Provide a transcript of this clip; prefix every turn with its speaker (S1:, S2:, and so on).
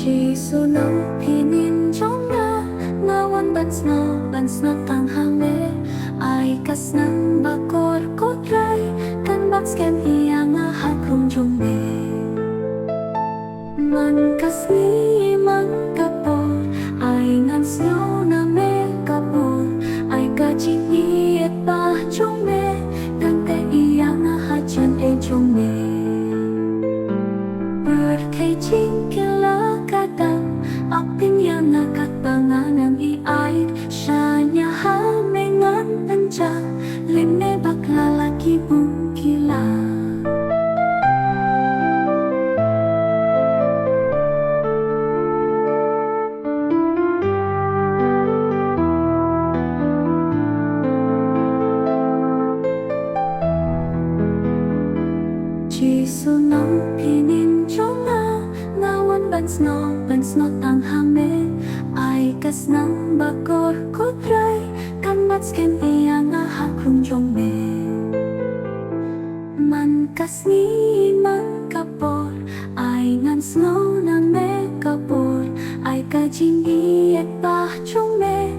S1: Chỉ số nắng pinin trong ngawan bans na tanghame ay kas ng bakor kotray kan baksken iya nga hakrong jongbe man kas ni man kapor ay ngan snow na me kapor ay kaching iet pa jongbe kante iya nga hajan e jongbe berkay jingkila kadang apin yang nakat panganang iait siya niya hamengan anja lime baklalaki bungkila Jisu nang pinin jonga ngawan bans no tanghame ay kas nang bakor kotray kan batsken iya nga hakrong jongbe man kas ni man kapor ay ngan snow na me kapor ay kajing iet pa jongbe